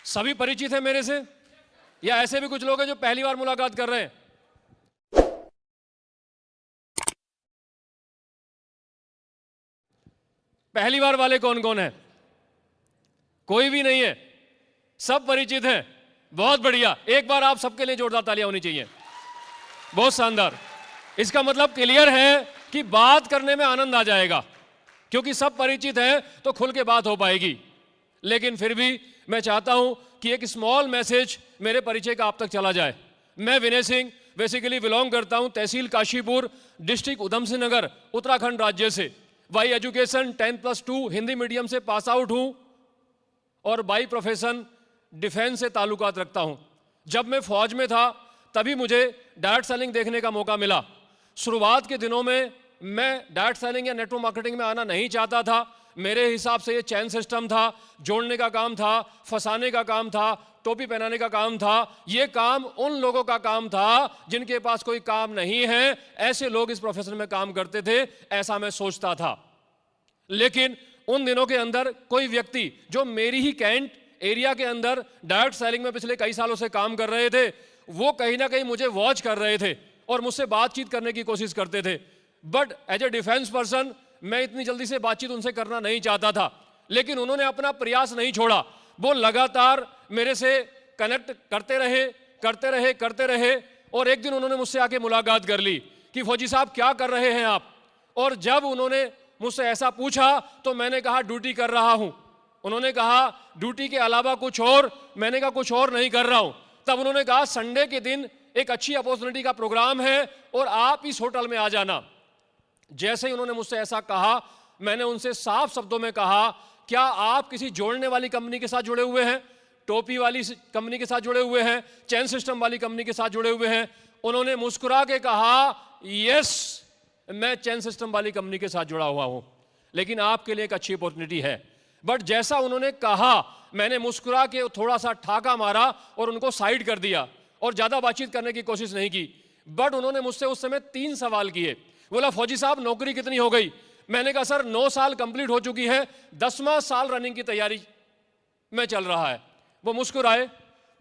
सभी परिचित हैं मेरे से, या ऐसे भी कुछ लोग हैं जो पहली बार मुलाकात कर रहे हैं? पहली बार वाले कौन कौन है? कोई भी नहीं है, सब परिचित हैं। बहुत बढ़िया, एक बार आप सबके लिए जोरदार तालियां होनी चाहिए। बहुत शानदार। इसका मतलब क्लियर है कि बात करने में आनंद आ जाएगा, क्योंकि सब परिचित हैं तो खुल के बात हो पाएगी। लेकिन फिर भी मैं चाहता हूं कि एक स्मॉल मैसेज मेरे परिचय का आप तक चला जाए। मैं विनय सिंह बेसिकली बिलोंग करता हूं तहसील काशीपुर, डिस्ट्रिक्ट उधम सिंह नगर, उत्तराखंड राज्य से। बाई एजुकेशन 10+2 हिंदी मीडियम से पास आउट हूं और बाई प्रोफेशन डिफेंस से ताल्लुकात रखता हूं। जब मैं फौज में था तभी मुझे डायरेक्ट सेलिंग देखने का मौका मिला। शुरुआत के दिनों में मैं डायरेक्ट सेलिंग या नेटवर्क मार्केटिंग में आना नहीं चाहता था। मेरे हिसाब से ये चैन सिस्टम था, जोड़ने का काम था, फंसाने का काम था, टोपी पहनाने का काम था। ये काम उन लोगों का काम था जिनके पास कोई काम नहीं है, ऐसे लोग इस प्रोफेशन में काम करते थे, ऐसा मैं सोचता था। लेकिन उन दिनों के अंदर कोई व्यक्ति जो मेरी ही कैंट एरिया के अंदर डायरेक्ट सेलिंग में पिछले कई सालों से काम कर रहे थे, वो कहीं ना कहीं मुझे वॉच कर रहे थे और मुझसे बातचीत करने की कोशिश करते थे। But as a defence person मैं इतनी जल्दी से बातचीत उनसे करना नहीं चाहता था। लेकिन उन्होंने अपना प्रयास नहीं छोड़ा, वो लगातार मेरे से कनेक्ट करते रहे और एक दिन उन्होंने मुझसे आके मुलाकात कर ली कि फौजी साहब क्या कर रहे हैं आप। और जब उन्होंने मुझसे ऐसा पूछा तो मैंने कहा ड्यूटी कर रहा हूं। उन्होंने कहा ड्यूटी के अलावा कुछ और? मैंने कहा कुछ और नहीं कर रहा हूं। तब उन्होंने कहा संडे के दिन एक अच्छी अपॉर्चुनिटी का प्रोग्राम है और आप इस होटल में आ जाना। जैसे ही उन्होंने मुझसे ऐसा कहा, मैंने उनसे साफ शब्दों में कहा, क्या आप किसी जोड़ने वाली कंपनी के साथ जुड़े हुए हैं, टोपी वाली कंपनी के साथ जुड़े हुए हैं, चैन सिस्टम वाली कंपनी के साथ जुड़े हुए हैं? उन्होंने मुस्कुरा के कहा, यस, मैं चैन सिस्टम वाली कंपनी के साथ जुड़ा हुआ हूं, लेकिन आपके लिए एक अच्छी अपॉर्चुनिटी है। बट जैसा उन्होंने कहा, मैंने मुस्कुरा के थोड़ा सा ठाका मारा और उनको साइड कर दिया और ज्यादा बातचीत करने की कोशिश नहीं की। बट उन्होंने मुझसे उस समय 3 सवाल किए। बोला फौजी साहब नौकरी कितनी हो गई? मैंने कहा सर 9 साल कंप्लीट हो चुकी है, 10वां साल रनिंग की तैयारी में चल रहा है। वो मुस्कुराए,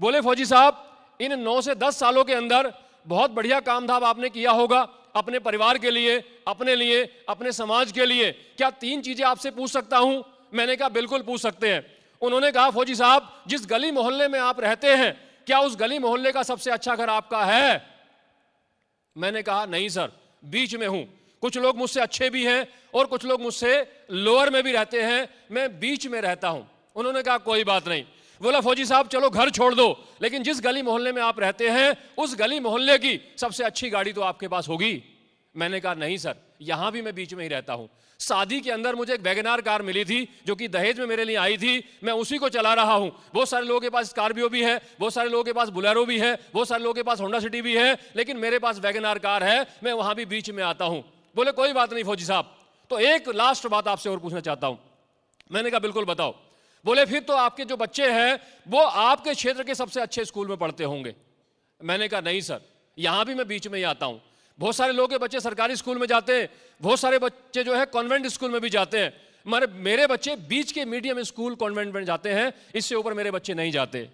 बोले फौजी साहब इन 9 से 10 सालों के अंदर बहुत बढ़िया काम धाम आपने किया होगा अपने परिवार के लिए, अपने समाज के लिए। क्या 3 चीजें आपसे पूछ सकता हूं? मैंने कहा बिल्कुल पूछ सकते हैं। उन्होंने कहा फौजी साहब जिस गली मोहल्ले में आप रहते हैं, क्या उस गली मोहल्ले का सबसे अच्छा घर आपका है? मैंने कहा नहीं सर, बीच में हूं। कुछ लोग मुझसे अच्छे भी हैं और कुछ लोग मुझसे लोअर में भी रहते हैं, मैं बीच में रहता हूं। उन्होंने कहा कोई बात नहीं। बोला फौजी साहब चलो घर छोड़ दो, लेकिन जिस गली मोहल्ले में आप रहते हैं उस गली मोहल्ले की सबसे अच्छी गाड़ी तो आपके पास होगी। मैंने कहा नहीं सर, यहां भी मैं बीच में ही रहता हूं। शादी के अंदर मुझे एक वैगनार कार मिली थी जो कि दहेज में मेरे लिए आई थी, मैं उसी को चला रहा हूं। बहुत सारे लोगों के पास स्कॉर्पियो भी है, बहुत सारे लोगों के पास बुलेरो भी है, बहुत सारे लोगों के पास होंडा सिटी भी है, लेकिन मेरे पास वैगनार कार है, मैं वहां भी बीच में आता हूं। बोले कोई बात नहीं फौजी साहब, तो एक लास्ट बात आपसे और पूछना चाहता हूं। मैंने कहा बिल्कुल बताओ। बोले फिर तो आपके जो बच्चे हैं वो आपके क्षेत्र के सबसे अच्छे स्कूल में पढ़ते होंगे। मैंने कहा नहीं सर, यहां भी मैं बीच में ही आता हूं। बहुत सारे लोगों के बच्चे सरकारी स्कूल में जाते हैं, बहुत सारे बच्चे जो है कॉन्वेंट स्कूल में भी जाते हैं, मगर मेरे बच्चे बीच के मीडियम स्कूल कॉन्वेंट में जाते हैं, इससे ऊपर मेरे बच्चे नहीं जाते।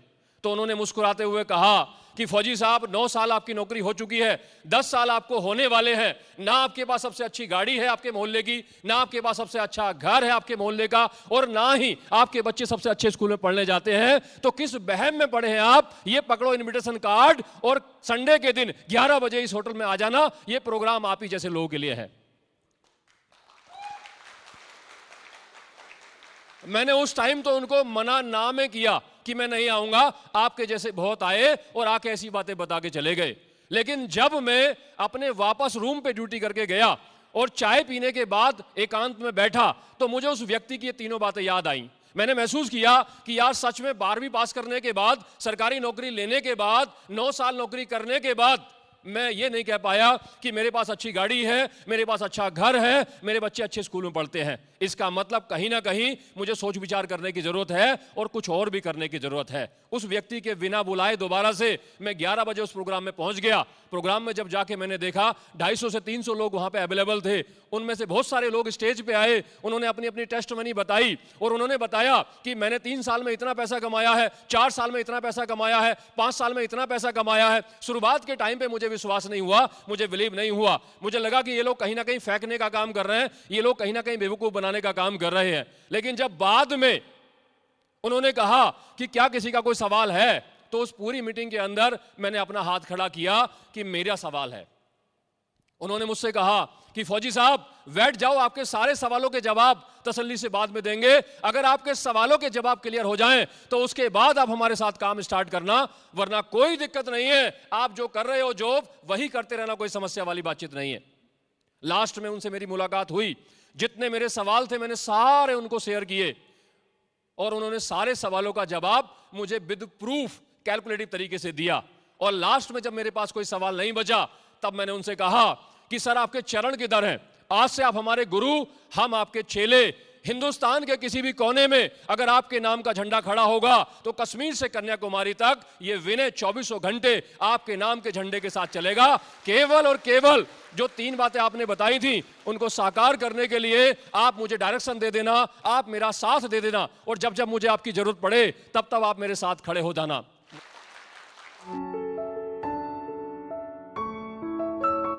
तो उन्होंने मुस्कुराते हुए कहा कि फौजी साहब 9 साल आपकी नौकरी हो चुकी है, 10 साल आपको होने वाले हैं, ना आपके पास सबसे अच्छी गाड़ी है आपके मोहल्ले की, ना आपके पास सबसे अच्छा घर है आपके मोहल्ले का, और ना ही आपके बच्चे सबसे अच्छे स्कूल में पढ़ने जाते हैं, तो किस बहम में पढ़े हैं आप? ये पकड़ो इनविटेशन कार्ड और संडे के दिन 11 बजे इस होटल में आ जाना, ये प्रोग्राम आप ही जैसे लोगों के लिए है। मैंने उस टाइम तो उनको मना ना में किया कि मैं नहीं आऊंगा, आपके जैसे बहुत आए और आके ऐसी बातें बता के चले गए। लेकिन जब मैं अपने वापस रूम पे ड्यूटी करके गया और चाय पीने के बाद एकांत में बैठा, तो मुझे उस व्यक्ति की ये तीनों बातें याद आई। मैंने महसूस किया कि यार सच में 12वीं पास करने के बाद, सरकारी नौकरी लेने के बाद, 9 साल नौकरी करने के बाद मैं ये नहीं कह पाया कि मेरे पास अच्छी गाड़ी है, मेरे पास अच्छा घर है, मेरे बच्चे अच्छे स्कूल में पढ़ते हैं। इसका मतलब कहीं ना कहीं मुझे सोच विचार करने की जरूरत है और कुछ और भी करने की जरूरत है। उस व्यक्ति के बिना बुलाए दोबारा से मैं 11 बजे उस प्रोग्राम में पहुंच गया। प्रोग्राम में जब जाके मैंने देखा 250 से 300 लोग वहां पे अवेलेबल थे। उनमें से बहुत सारे लोग स्टेज पे आए, उन्होंने अपनी अपनी टेस्टमनी बताई और उन्होंने बताया कि मैंने 3 साल में इतना पैसा कमाया है, 4 साल में इतना पैसा कमाया है, 5 साल में इतना पैसा कमाया है। शुरुआत के टाइम पे मुझे विश्वास नहीं हुआ, मुझे बिलीव नहीं हुआ। मुझे लगा कि ये लोग कहीं ना कहीं फेंकने का काम कर रहे हैं, ये लोग कहीं ना कहीं बेवकूफ बनाने का काम कर रहे हैं। लेकिन जब बाद में उन्होंने कहा कि क्या किसी का कोई सवाल है, तो उस पूरी मीटिंग के अंदर मैंने अपना हाथ खड़ा किया कि मेरा सवाल है। उन्होंने मुझसे कहा कि फौजी साहब बैठ जाओ, आपके सारे सवालों के जवाब तसल्ली से बाद में देंगे। अगर आपके सवालों के जवाब क्लियर हो जाएं तो उसके बाद आप हमारे साथ काम स्टार्ट करना, वरना कोई दिक्कत नहीं है। आप जो कर रहे हो जॉब वही करते रहना, कोई समस्या वाली बातचीत नहीं है। लास्ट में उनसे मेरी मुलाकात हुई, जितने मेरे सवाल थे मैंने सारे उनको शेयर किए और उन्होंने सारे सवालों का जवाब मुझे विद प्रूफ कैलकुलेटिव तरीके से दिया। और लास्ट में जब मेरे पास कोई सवाल नहीं बचा तब मैंने उनसे कहा कि सर आपके चरण किधर हैं? आज से आप हमारे गुरु, हम आपके चेले। हिंदुस्तान के किसी भी कोने में अगर आपके नाम का झंडा खड़ा होगा तो कश्मीर से कन्याकुमारी तक ये विनय 24 घंटे आपके नाम के झंडे के साथ चलेगा। केवल और केवल जो 3 बातें आपने बताई थी उनको साकार करने के लिए आप मुझे डायरेक्शन दे देना, आप मेरा साथ दे देना और जब जब मुझे आपकी जरूरत पड़े तब तब आप मेरे साथ खड़े हो जाना।